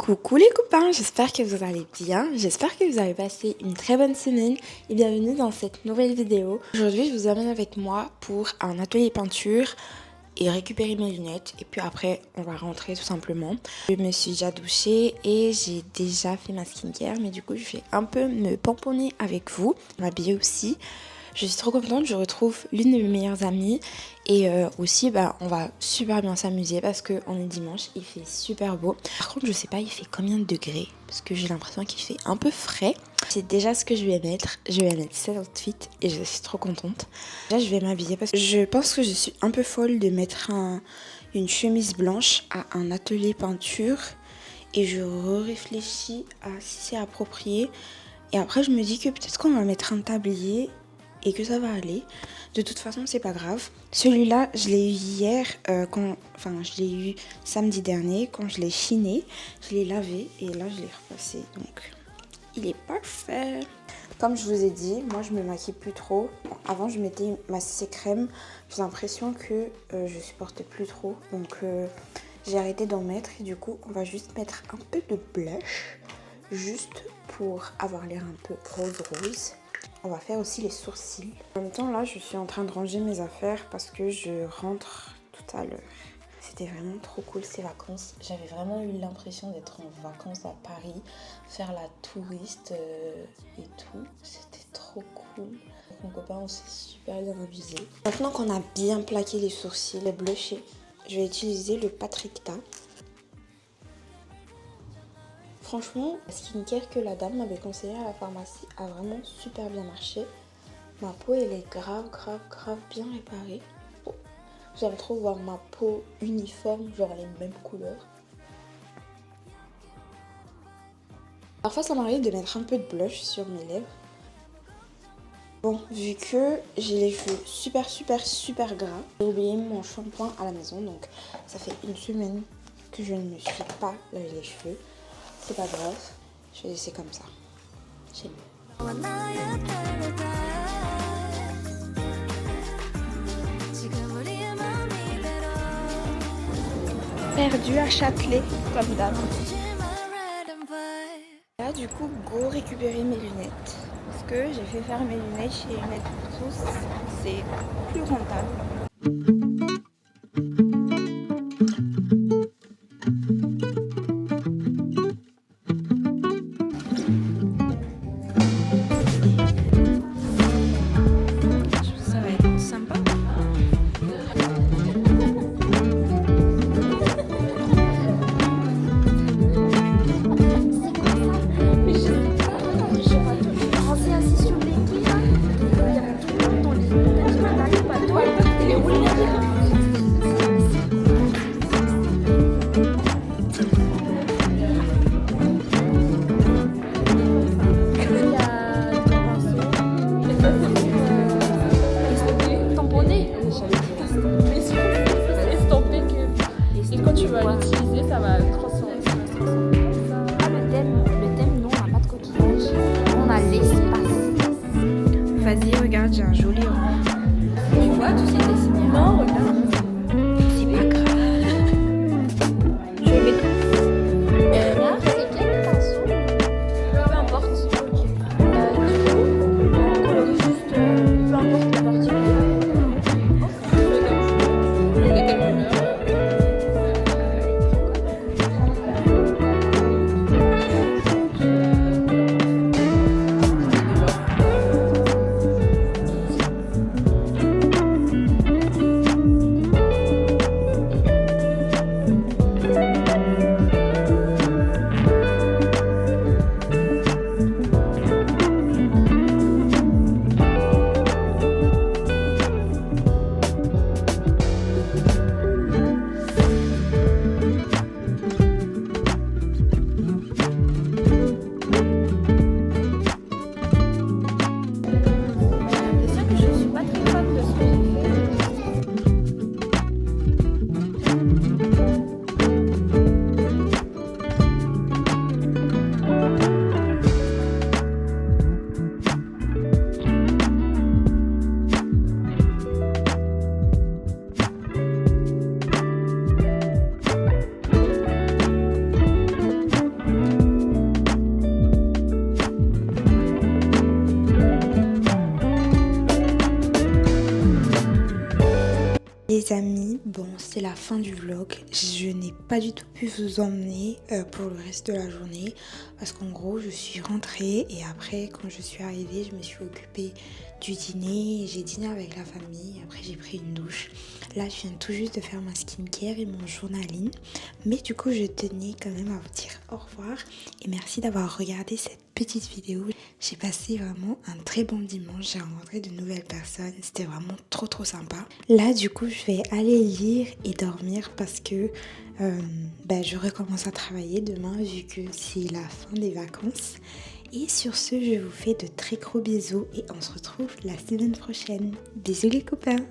Coucou les copains, j'espère que vous allez bien, j'espère que vous avez passé une très bonne semaine et bienvenue dans cette nouvelle vidéo. Aujourd'hui je vous amène avec moi pour un atelier peinture et récupérer mes lunettes et puis après on va rentrer tout simplement. Je me suis déjà douchée et j'ai déjà fait ma skincare mais du coup je vais un peu me pomponner avec vous, m'habiller aussi. Je suis trop contente, je retrouve l'une de mes meilleures amies et aussi on va super bien s'amuser parce qu'on est dimanche, il fait super beau. Par contre je sais pas il fait combien de degrés parce que j'ai l'impression qu'il fait un peu frais. C'est déjà ce que je vais mettre, je vais mettre cet outfit et je suis trop contente. Là je vais m'habiller parce que je pense que je suis un peu folle de mettre une chemise blanche à un atelier peinture et je réfléchis à si c'est approprié. Et après je me dis que peut-être qu'on va mettre un tablier et que ça va aller. De toute façon, c'est pas grave. Celui-là, je l'ai eu hier, je l'ai eu samedi dernier quand je l'ai chiné. Je l'ai lavé et là, je l'ai repassé. Donc, il est parfait. Comme je vous ai dit, moi, je me maquille plus trop. Bon, avant, je mettais ma CC crème. J'ai l'impression que je supportais plus trop. Donc, j'ai arrêté d'en mettre. Et du coup, on va juste mettre un peu de blush. Juste pour avoir l'air un peu rose-rose. On va faire aussi les sourcils. En même temps, là, je suis en train de ranger mes affaires parce que je rentre tout à l'heure. C'était vraiment trop cool ces vacances. J'avais vraiment eu l'impression d'être en vacances à Paris, faire la touriste et tout. C'était trop cool. Avec mon copain, on s'est super bien amusé. Maintenant qu'on a bien plaqué les sourcils, les blushés, je vais utiliser le Patrick Ta. Franchement, la skincare que la dame m'avait conseillé à la pharmacie a vraiment super bien marché. Ma peau, elle est grave bien réparée. Oh, j'aime trop voir ma peau uniforme, genre les mêmes couleurs. Parfois, ça m'arrive de mettre un peu de blush sur mes lèvres. Bon, vu que j'ai les cheveux super gras, j'ai oublié mon shampoing à la maison. Donc, ça fait une semaine que je ne me suis pas lavé les cheveux. C'est pas grave, je vais laisser comme ça. C'est mieux. Perdu à Châtelet, comme d'hab. Là, du coup, go récupérer mes lunettes. Parce que j'ai fait faire mes lunettes chez Lunettes pour tous. C'est plus rentable. Vas-y, regarde, j'ai un joli rond. Tu vois tous ces dessins? Non, regarde. C'est pas grave. Je vais mettre. Là, c'est quel pinceau? Peu importe. On colorie juste peu importe la partie. De quelle couleur? Les amis, bon, c'est la fin du vlog. Je n'ai pas du tout pu vous emmener pour le reste de la journée parce qu'en gros, je suis rentrée et après, quand je suis arrivée, je me suis occupée du dîner. J'ai dîné avec la famille. Après, j'ai pris une douche. Là, je viens tout juste de faire ma skincare et mon journaling. Mais du coup, je tenais quand même à vous dire au revoir et merci d'avoir regardé cette petite vidéo. J'ai passé vraiment un très bon dimanche. J'ai rencontré de nouvelles personnes. C'était vraiment trop sympa. Là, du coup, je vais aller lire et dormir parce que je recommence à travailler demain vu que c'est la fin des vacances. Et sur ce, je vous fais de très gros bisous et on se retrouve la semaine prochaine. Bisous les copains!